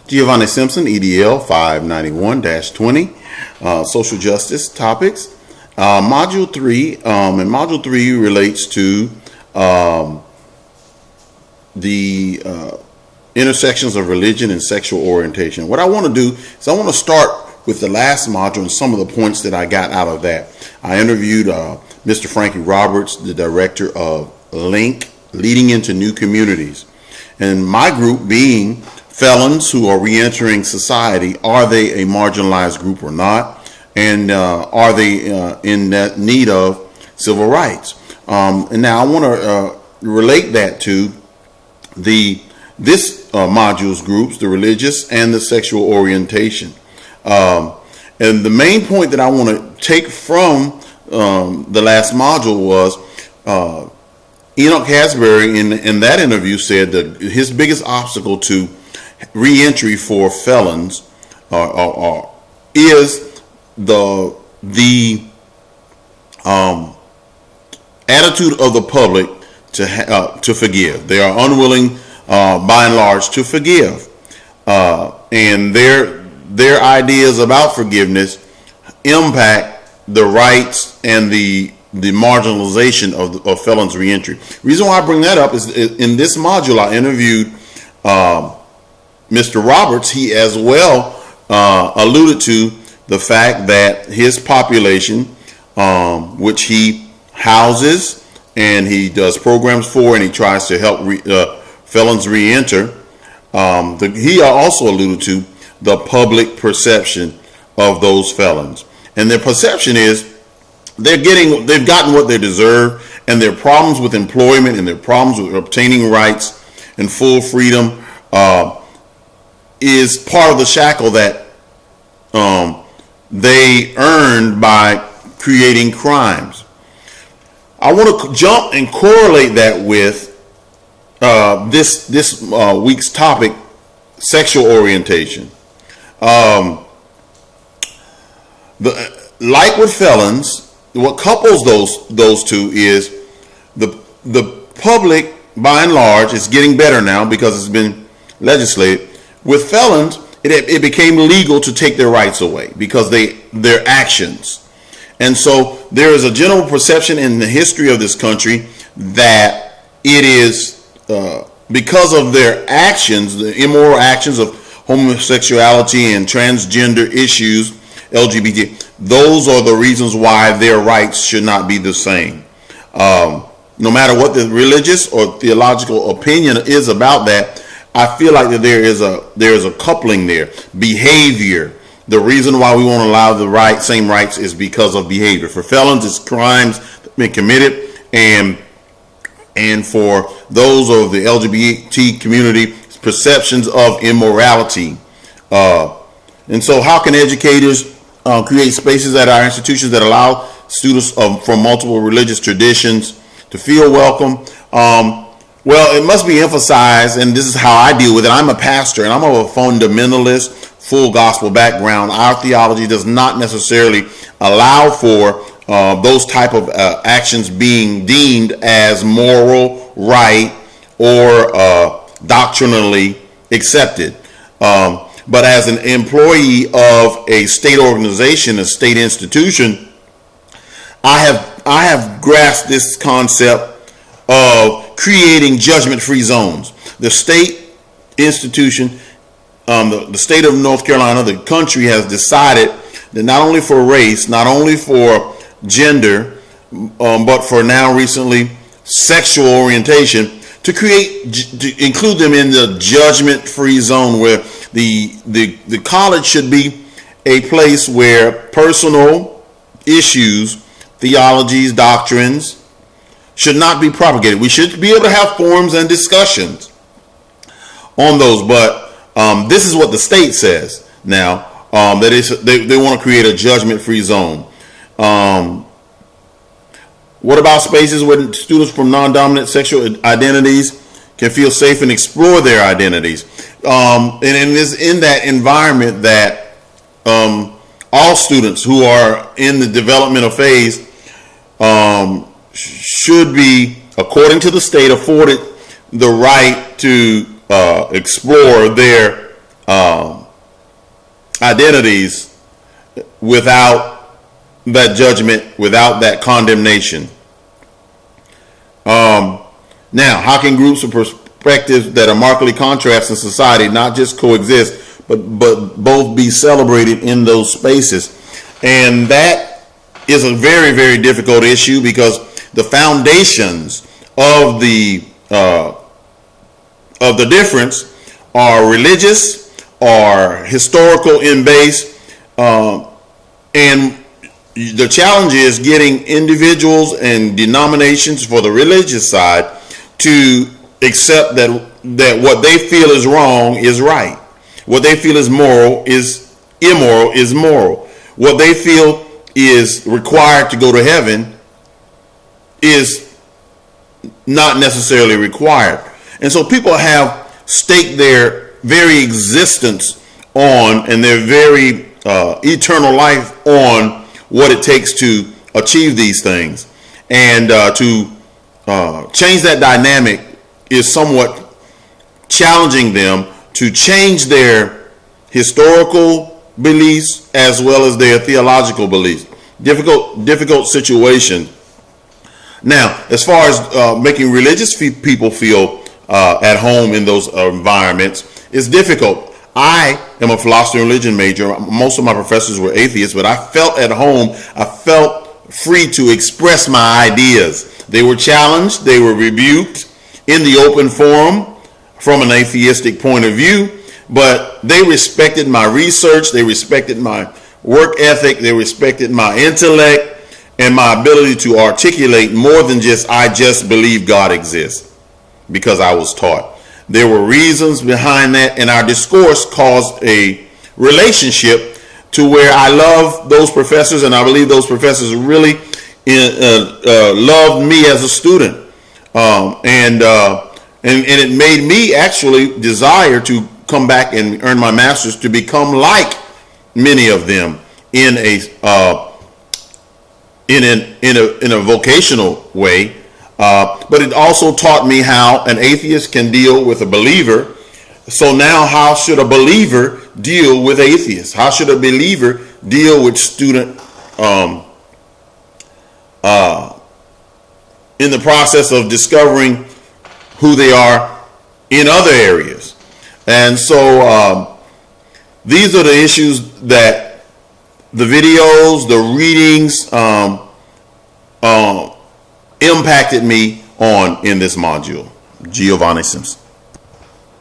Giovanni Simpson, EDL 591-20, social justice topics. Module 3, and Module 3 relates to the intersections of religion and sexual orientation. What I want to do is I want to start with the last module and some of the points that I got out of that. I interviewed Mr. Frankie Roberts, the director of LINK, Leading into New Communities. And my group being felons who are reentering society, are they a marginalized group or not? And are they in that need of civil rights? And now I want to relate that to this module's groups, the religious and the sexual orientation. And the main point that I want to take from the last module was Enoch Hasbury in that interview said that his biggest obstacle to reentry for felons is the attitude of the public to forgive. They are unwilling, by and large, to forgive, and their ideas about forgiveness impact the rights and the marginalization of felons reentry. Reason why I bring that up is in this module I interviewed Mr. Roberts. He as well alluded to the fact that his population, which he houses and he does programs for and he tries to help felons reenter, he also alluded to the public perception of those felons. And their perception is they've gotten what they deserve, and their problems with employment and their problems with obtaining rights and full freedom is part of the shackle that they earned by creating crimes. I want to jump and correlate that with this week's topic, sexual orientation. Like with felons, what couples those two is the public, by and large, is getting better now because it's been legislated. With felons, it became legal to take their rights away because their actions. And so there is a general perception in the history of this country that it is because of their actions, the immoral actions of homosexuality and transgender issues, LGBT, those are the reasons why their rights should not be the same. No matter what the religious or theological opinion is about that, I feel like that there is a coupling there. Behavior. The reason why we won't allow the same rights is because of behavior. For felons, it's crimes that have been committed, and for those of the LGBT community, it's perceptions of immorality. And so how can educators create spaces at our institutions that allow students from multiple religious traditions to feel welcome? Well, it must be emphasized, and this is how I deal with it. I'm a pastor, and I'm a fundamentalist, full gospel background. Our theology does not necessarily allow for those type of actions being deemed as moral, right, or doctrinally accepted. But as an employee of a state organization, a state institution, I have grasped this concept of creating judgment-free zones. The state institution, the state of North Carolina, the country has decided that not only for race, not only for gender, but for now recently sexual orientation, to include them in the judgment-free zone, where the college should be a place where personal issues, theologies, doctrines should not be propagated. We should be able to have forums and discussions on those, but this is what the state says now, that they want to create a judgment-free zone. What about spaces where students from non-dominant sexual identities can feel safe and explore their identities? And it is in that environment that all students who are in the developmental phase should be, according to the state, afforded the right to explore their identities without that judgment, without that condemnation. Now, how can groups of perspectives that are markedly contrast in society not just coexist, but both be celebrated in those spaces? And that is a very, very difficult issue, because the foundations of the difference are religious, are historical in base, and the challenge is getting individuals and denominations for the religious side to accept that what they feel is wrong is right. What they feel is moral is immoral is moral. What they feel is required to go to heaven is not necessarily required. And so people have staked their very existence on, and their very eternal life on, what it takes to achieve these things. And to change that dynamic is somewhat challenging them to change their historical beliefs as well as their theological beliefs. Difficult situation. Now, as far as making religious people feel at home in those environments, is difficult. I am a philosophy and religion major. Most of my professors were atheists, but I felt at home. I felt free to express my ideas. They were challenged. They were rebuked in the open forum from an atheistic point of view, but they respected my research. They respected my work ethic. They respected my intellect and my ability to articulate more than just, I just believe God exists, because I was taught. There were reasons behind that, and our discourse caused a relationship to where I love those professors, and I believe those professors really loved me as a student, and it made me actually desire to come back and earn my master's, to become like many of them in a vocational way. But it also taught me how an atheist can deal with a believer. So now, how should a believer deal with atheists? How should a believer deal with student in the process of discovering who they are in other areas? And so these are the issues that the videos, the readings impacted me on in this module. Giovanni Simpson.